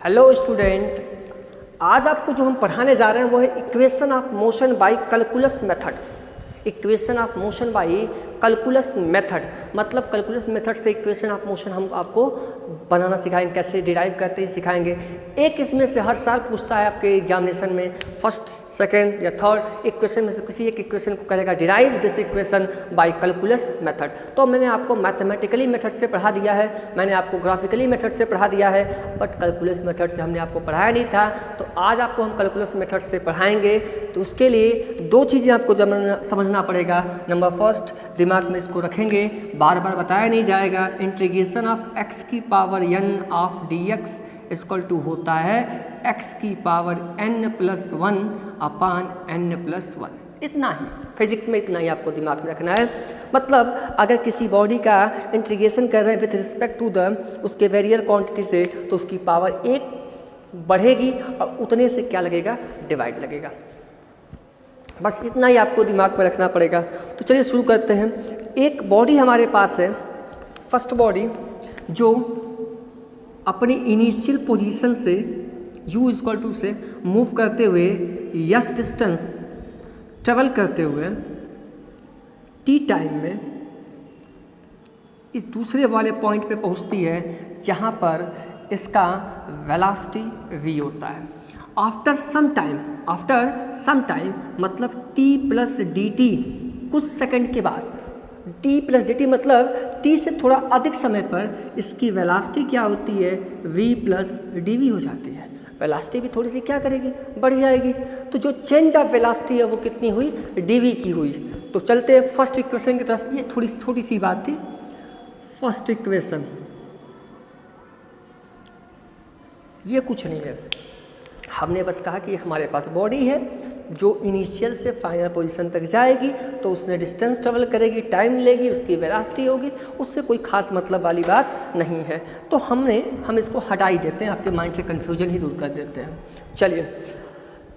Hello student, आज आपको जो हम पढ़ाने जा रहे हैं वो है equation of motion by calculus method. Equation of motion by calculus method मतलब कैलकुलस मेथड से इक्वेशन ऑफ मोशन हम आपको बनाना सिखाएंगे, कैसे डिराइव करते हैं सिखाएंगे। एक इसमें से हर साल पूछता है आपके एग्जामिनेशन में, फर्स्ट सेकंड या थर्ड इक्वेशन में से किसी एक इक्वेशन को करेगा derive this equation by calculus method. तो मैंने आपको मैथमेटिकली मेथड से पढ़ा दिया है, मैंने आपको ग्राफिकली मेथड से पढ़ा दिया है, बट कैलकुलस मेथड से हमने आपको पढ़ाया नहीं था। तो आज आपको हम कैलकुलस मेथड से पढ़ाएंगे। तो उसके लिए दो चीज़ें आपको समझना पड़ेगा। नंबर फर्स्ट, दिमाग में इसको रखेंगे, बार बार बताया नहीं जाएगा। इंटीग्रेशन ऑफ x की power n of dx equal to होता है x की पावर n+1 अपान n+1। इतना ही फिजिक्स में, इतना ही आपको दिमाग में रखना है। मतलब अगर किसी बॉडी का इंटीग्रेशन कर रहे हैं विथ रिस्पेक्ट टू द उसके वेरियर क्वांटिटी से, तो उसकी पावर 1 बढ़ेगी और उतने से क्या लगेगा, डिवाइड लगेगा। बस इतना ही आपको दिमाग में रखना पड़ेगा। तो चलिए शुरू करते हैं। एक बॉडी हमारे पास है, फर्स्ट बॉडी, जो अपनी इनिशियल पोजीशन से u से मूव करते हुए s डिस्टेंस ट्रेवल करते हुए t टाइम में इस दूसरे वाले पॉइंट पे पहुंचती है जहां पर इसका वेलोसिटी v होता है। आफ्टर सम टाइम मतलब t प्लस dt, कुछ सेकंड के बाद t प्लस dt मतलब t से थोड़ा अधिक समय पर इसकी वेलोसिटी क्या होती है, v प्लस dv हो जाती है। वेलोसिटी भी थोड़ी सी क्या करेगी, बढ़ जाएगी। तो जो चेंज ऑफ वेलोसिटी है वो कितनी हुई, dv की हुई। तो चलते हैं फर्स्ट इक्वेशन की तरफ। ये थोड़ी सी बात थी। फर्स्ट इक्वेशन ये कुछ नहीं है, हमने बस कहा कि हमारे पास बॉडी है जो इनिशियल से फाइनल पोजीशन तक जाएगी, तो उसने डिस्टेंस ट्रेवल करेगी, टाइम लेगी, उसकी वेलोसिटी होगी, उससे कोई खास मतलब वाली बात नहीं है। तो हम इसको हटा ही देते हैं, आपके माइंड से कन्फ्यूजन ही दूर कर देते हैं। चलिए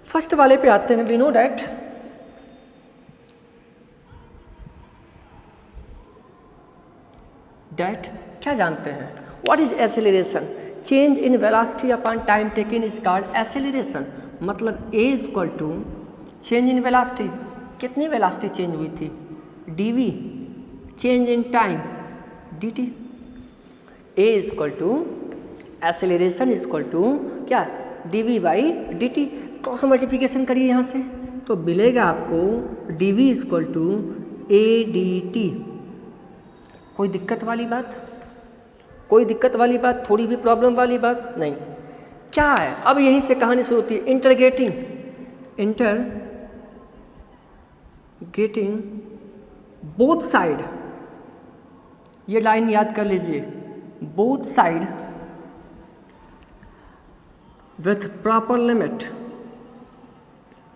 फर्स्ट वाले पे आते हैं। वी नो डैट क्या जानते हैं, what is acceleration, change in velocity upon time taken is called acceleration. मतलब a equal to change in velocity, कितनी वेलोसिटी चेंज हुई थी, dv, change in time dt। a equal to acceleration equal to क्या, dv by dt। Cross multiplication करिए यहाँ से तो मिलेगा आपको dv equal to a dt। कोई दिक्कत वाली बात, कोई दिक्कत वाली बात, थोड़ी भी प्रॉब्लम वाली बात नहीं। क्या है, अब यहीं से कहानी शुरू होती है। इंटरगेटिंग बोथ साइड, ये लाइन याद कर लीजिए, both side with proper limit.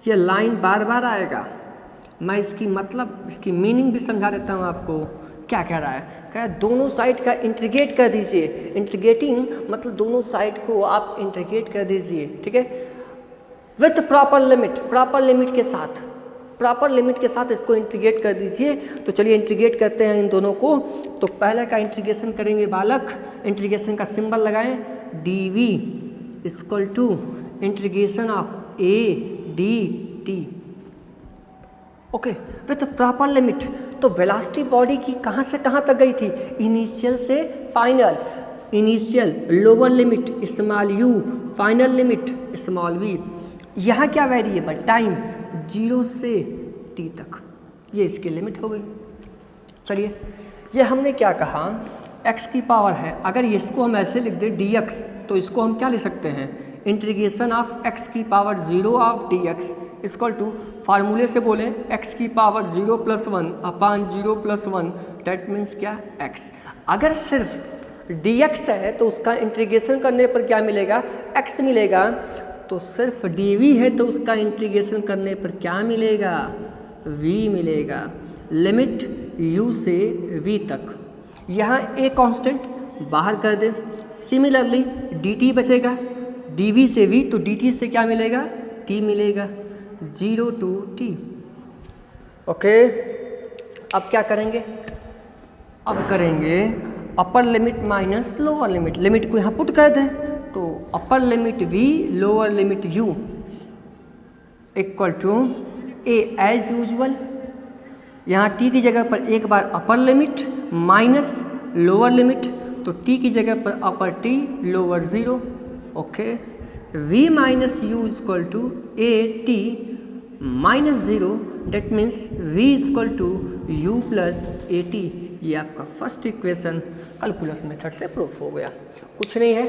ये लाइन बार बार आएगा, मैं इसकी मीनिंग भी समझा देता हूँ आपको। क्या कह रहा है, कह रहा है दोनों साइड का इंटीग्रेट कर दीजिए। इंटीग्रेटिंग मतलब दोनों साइड को आप इंटीग्रेट कर दीजिए, ठीक है, विथ प्रॉपर लिमिट के साथ इसको इंटीग्रेट कर दीजिए। तो चलिए इंटीग्रेट करते हैं इन दोनों को। तो पहले का इंटीग्रेशन करेंगे बालक, इंटीग्रेशन का सिंबल लगाएं, dv equal to integration of a dt, okay, with proper limit. तो वेलोसिटी बॉडी की कहाँ से कहाँ तक गई थी, इनिशियल से final. Initial lower limit small u, final limit small v। यहाँ क्या वेरिएबल, टाइम 0 से t तक, ये इसकी लिमिट हो गई। चलिए ये हमने क्या कहा, x की पावर है, अगर इसको हम ऐसे लिख दें dx, तो इसको हम क्या लिख सकते हैं, इंटीग्रेशन ऑफ x की power 0 of dx equal to, फार्मूले से बोले x की पावर 0+1 अपान 0+1, डेट मीन्स क्या, x। अगर सिर्फ dx है तो उसका इंटीग्रेशन करने पर क्या मिलेगा, x मिलेगा। तो सिर्फ dv है तो उसका इंटीग्रेशन करने पर क्या मिलेगा, v मिलेगा। लिमिट u से v तक, यहाँ a कांस्टेंट बाहर कर दें। सिमिलरली dt बचेगा, dv से v, तो dt से क्या मिलेगा, t मिलेगा, 0 to t। ओके, अब क्या करेंगे, अब करेंगे upper limit minus lower limit. Limit को यहाँ पुट कर दें तो upper limit v lower limit u equal to a as usual, यहाँ t की जगह पर एक बार upper limit minus lower limit, तो t की जगह पर upper t lower 0, okay. v minus u equal to a t minus 0, that means v equal to u plus a t. ये आपका फर्स्ट इक्वेशन कैलकुलस मेथड से proof हो गया। कुछ नहीं है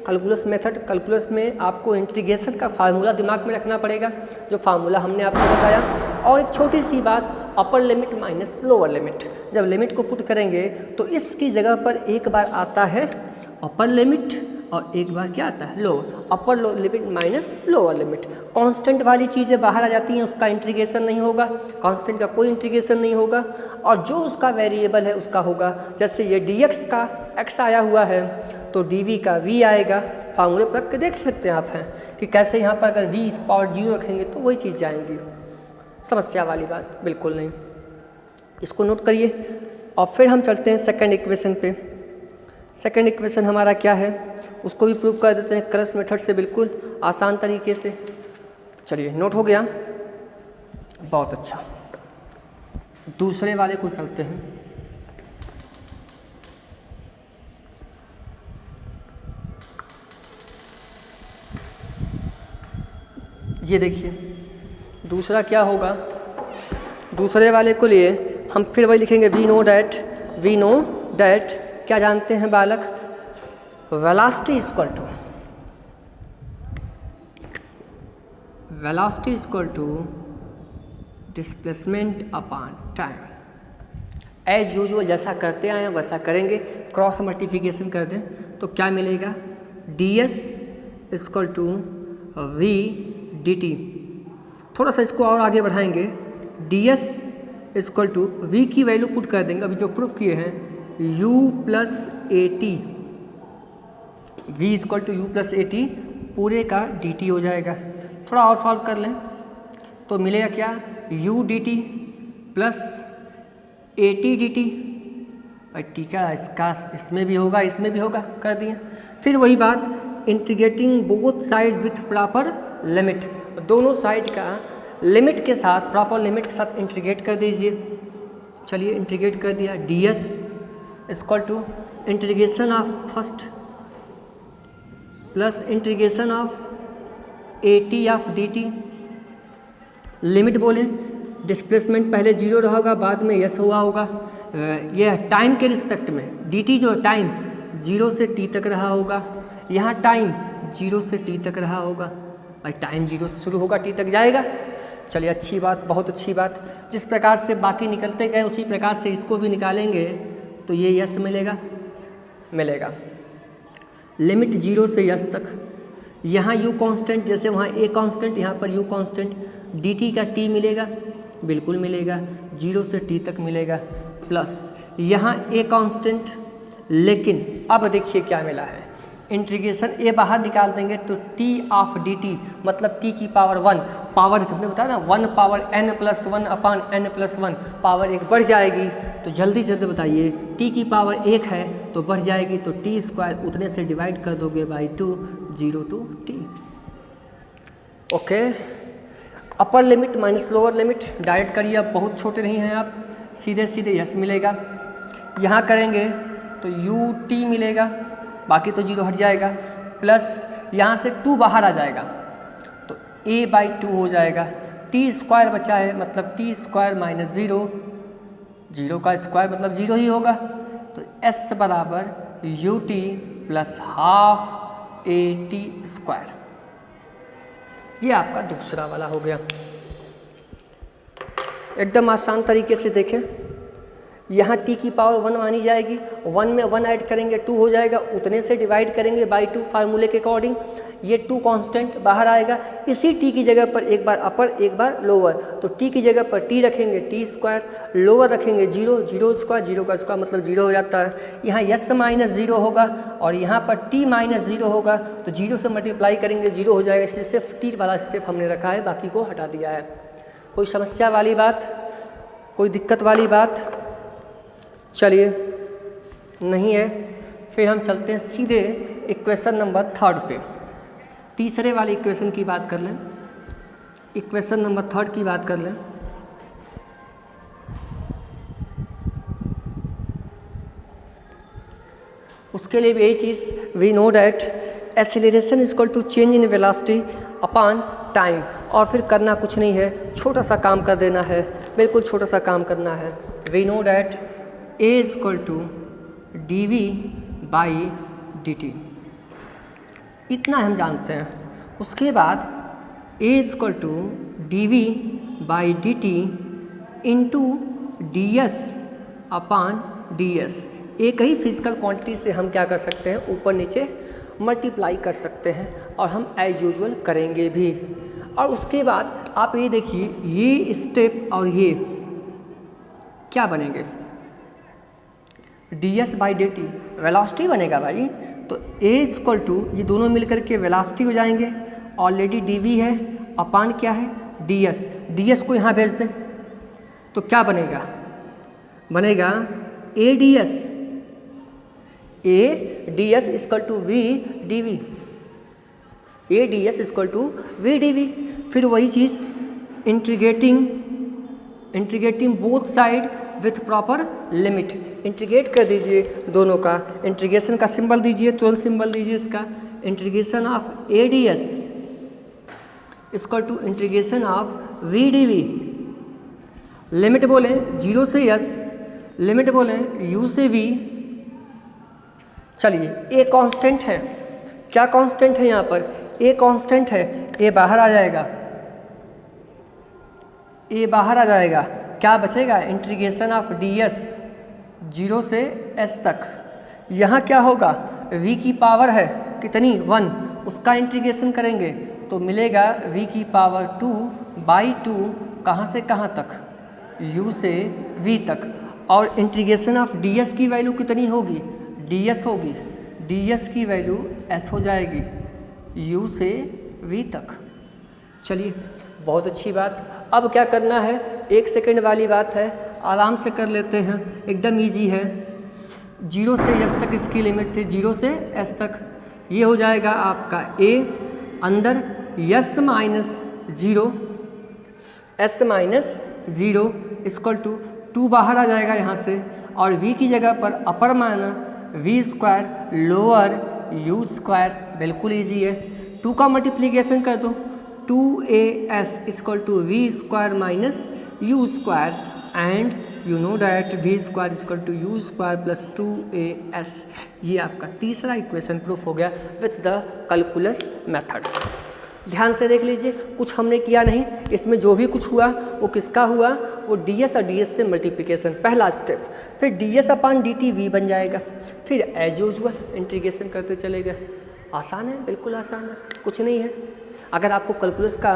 कैलकुलस मेथड, कैलकुलस में आपको इंटीग्रेशन का फार्मूला दिमाग में रखना पड़ेगा, जो फार्मूला हमने आपको बताया। और एक छोटी सी बात, अपर लिमिट माइनस लोअर लिमिट, जब लिमिट को पुट करेंगे तो इसकी जगह पर एक बार आता है अपर लिमिट और एक बार क्या आता है लोअर, अपर limit minus lower limit. Constant वाली चीज़ें बाहर आ जाती हैं, उसका इंटीग्रेशन नहीं होगा, कांस्टेंट का कोई इंटीग्रेशन नहीं होगा, और जो उसका वेरिएबल है उसका होगा। जैसे ये dx का x आया हुआ है तो dv का v आएगा। फार्मूले पर रख के देख सकते हैं आप हैं कि कैसे यहाँ पर अगर v पावर 0 रखेंगे तो वही चीज़ जाएंगी, समस्या वाली बात बिल्कुल नहीं। इसको नोट करिए और फिर हम चलते हैं सेकंड इक्वेशन पे। सेकंड इक्वेशन हमारा क्या है उसको भी प्रूव कर देते हैं कैलकुलस मेथड से बिल्कुल आसान तरीके से। चलिए नोट हो गया, बहुत अच्छा। दूसरे वाले को करते हैं। ये देखिए दूसरा क्या होगा, दूसरे वाले को लिए हम फिर वही लिखेंगे वी नो डैट क्या जानते हैं बालक, velocity equal to displacement upon time. As usual जैसा करते आए हैं वैसा करेंगे, क्रॉस मल्टीप्लिकेशन कर दें तो क्या मिलेगा, ds equal to v dt। थोड़ा सा इसको और आगे बढ़ाएंगे, ds इक्वल टू v की वैल्यू पुट कर देंगे, अभी जो प्रूफ किए हैं u plus a t, v equal to u plus a t पूरे का dt हो जाएगा। थोड़ा और सॉल्व कर लें तो मिलेगा क्या, u dt plus a T D T. भाई ठीक है, इसका इसमें भी होगा इसमें भी होगा, कर दिए। फिर वही बात, integrating both side with proper limit, दोनों साइड का लिमिट के साथ, प्रॉपर लिमिट के साथ इंटीग्रेट कर दीजिए। चलिए इंटीग्रेट कर दिया, ds equal to integration of first plus integration of a t of d t. Limit बोले, डिस्प्लेसमेंट पहले 0 रहा होगा, बाद में यस हुआ होगा। यह टाइम के रिस्पेक्ट में डी टी जो टाइम 0 से t तक रहा होगा, यहाँ टाइम 0 से t तक रहा होगा। भाई टाइम 0 से शुरू होगा t तक जाएगा। चलिए अच्छी बात, बहुत अच्छी बात। जिस प्रकार से बाकी निकलते गए उसी प्रकार से इसको भी निकालेंगे तो ये यस मिलेगा। लिमिट 0 से यस तक, यहाँ u कांस्टेंट, जैसे वहाँ a कांस्टेंट, यहाँ पर u कांस्टेंट, dt का t मिलेगा, बिल्कुल मिलेगा, 0 से t तक मिलेगा, प्लस यहाँ a कांस्टेंट। लेकिन अब देखिए क्या मिला है, इंटीग्रेशन a बाहर निकाल देंगे तो t ऑफ dt मतलब t की पावर 1, पावर हमने बताया ना 1 power n plus 1 upon n plus 1, power 1 बढ़ जाएगी। तो जल्दी जल्दी बताइए, t की पावर 1 है तो बढ़ जाएगी, तो t स्क्वायर उतने से डिवाइड कर दोगे by 2, 0 to t। Okay, upper limit minus lower limit direct करिए, अब बहुत छोटे नहीं हैं आप, सीधे सीधे यस मिलेगा। यहाँ करेंगे तो u t मिलेगा, बाकी तो 0 हट जाएगा, प्लस यहाँ से 2 बाहर आ जाएगा तो a बाई 2 हो जाएगा। t स्क्वायर बचा है मतलब t स्क्वायर माइनस 0, 0 का स्क्वायर मतलब 0 ही होगा, तो s बराबर u t plus half a t square. ये आपका दूसरा वाला हो गया। एकदम आसान तरीके से देखें, यहाँ t की पावर 1 मानी जाएगी, 1 में 1 ऐड करेंगे 2 हो जाएगा, उतने से डिवाइड करेंगे बाई 2 फार्मूले के अकॉर्डिंग। ये 2 कांस्टेंट बाहर आएगा, इसी t की जगह पर एक बार अपर एक बार लोअर, तो t की जगह पर t रखेंगे t स्क्वायर, लोअर रखेंगे 0, 0 स्क्वायर, 0 का स्क्वायर मतलब 0 हो जाता है। यहाँ यस माइनस 0 होगा और यहाँ पर t माइनस 0 होगा, तो 0 से मल्टीप्लाई करेंगे 0 हो जाएगा, इसलिए सिर्फ t वाला स्टेप हमने रखा है, बाकी को हटा दिया है। कोई समस्या वाली बात, कोई दिक्कत वाली बात? चलिए नहीं है, फिर हम चलते हैं सीधे इक्वेशन नंबर 3 पे, तीसरे वाले इक्वेशन की बात कर लें, इक्वेशन नंबर 3 की बात कर लें। उसके लिए भी यही चीज़, we know that acceleration is equal to change in velocity upon time, और फिर करना कुछ नहीं है, छोटा सा काम कर देना है, बिल्कुल छोटा सा काम करना है। We know that a is equal to d v by d t, इतना हम जानते हैं। उसके बाद a is equal to d v by d t into d s upon d s. एक ही फिजिकल क्वांटिटी से हम क्या कर सकते हैं, ऊपर नीचे मल्टीप्लाई कर सकते हैं, और हम एज यूजुअल करेंगे भी। और उसके बाद आप ये देखिए, ये स्टेप और ये क्या बनेंगे, D S by d T velocity बनेगा भाई। तो ए इज इक्वल टू, ये दोनों मिलकर के वेलोसिटी हो जाएंगे, ऑलरेडी डी वी है, अपान क्या है, डी एस। डी एस को यहाँ भेज दें तो क्या बनेगा, बनेगा a d s, a d s equal to v d v, a d s equal to v d v. फिर वही चीज़ integrating both side with proper limit, integrate कर दीजिए दोनों का, इंटीग्रेशन का सिंबल दीजिए, 12 सिंबल दीजिए इसका, integration of a d s equal to integration of v d v. Limit बोले 0 से एस, लिमिट बोले u से v। चलिए a कांस्टेंट है, क्या कांस्टेंट है यहाँ पर, a कांस्टेंट है, a बाहर आ जाएगा, a बाहर आ जाएगा, क्या बचेगा, इंटीग्रेशन ऑफ ds 0 से s तक। यहाँ क्या होगा, v की पावर है कितनी 1, उसका इंटीग्रेशन करेंगे तो मिलेगा v की पावर 2 बाई 2, कहाँ से कहाँ तक, u से v तक। और इंटीग्रेशन ऑफ ds की वैल्यू कितनी होगी, ds होगी, ds की वैल्यू s हो जाएगी u से v तक। चलिए बहुत अच्छी बात। अब क्या करना है, 1 सेकंड वाली बात है, आराम से कर लेते हैं, एकदम इजी है। 0 से s तक इसकी लिमिट थी, 0 से s तक, ये हो जाएगा आपका a अंदर s minus 0, s minus 0 equal to 2 बाहर आ जाएगा यहाँ से, और v की जगह पर अपर माना v square lower u square, बिल्कुल इजी है। 2 का मल्टीप्लीकेशन कर दो, 2as equal to v square minus u square, and you know that v square equal to u square plus 2as। ये आपका तीसरा इक्वेशन प्रूफ हो गया विथ द कैलकुलस मेथड। ध्यान से देख लीजिए, कुछ हमने किया नहीं, इसमें जो भी कुछ हुआ वो किसका हुआ, वो ds और ds से मल्टीप्लिकेशन, पहला स्टेप। फिर ds अपॉन dt v बन जाएगा, फिर एज यूजुअल इंटीग्रेशन करते चले गए। आसान है, बिल्कुल आसान है, कुछ नहीं है। अगर आपको कैलकुलस का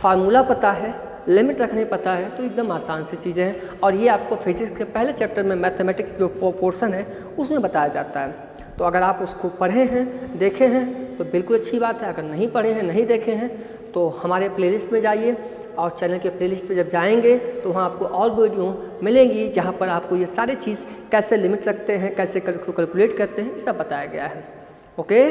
फार्मूला पता है, लिमिट रखने पता है, तो एकदम आसान सी चीज़ें हैं। और ये आपको फिजिक्स के पहले चैप्टर में मैथमेटिक्स जो पोर्शन है उसमें बताया जाता है। तो अगर आप उसको पढ़े हैं, देखे हैं तो बिल्कुल अच्छी बात है। अगर नहीं पढ़े हैं, नहीं देखे हैं, तो हमारे प्लेलिस्ट में जाइए, और चैनल के प्लेलिस्ट पे जब जाएंगे तो वहाँ आपको और वीडियो मिलेंगी जहाँ पर आपको ये सारी चीज़ कैसे लिमिट रखते हैं, कैसे कैलकुलेट करते हैं, सब बताया गया है। ओके।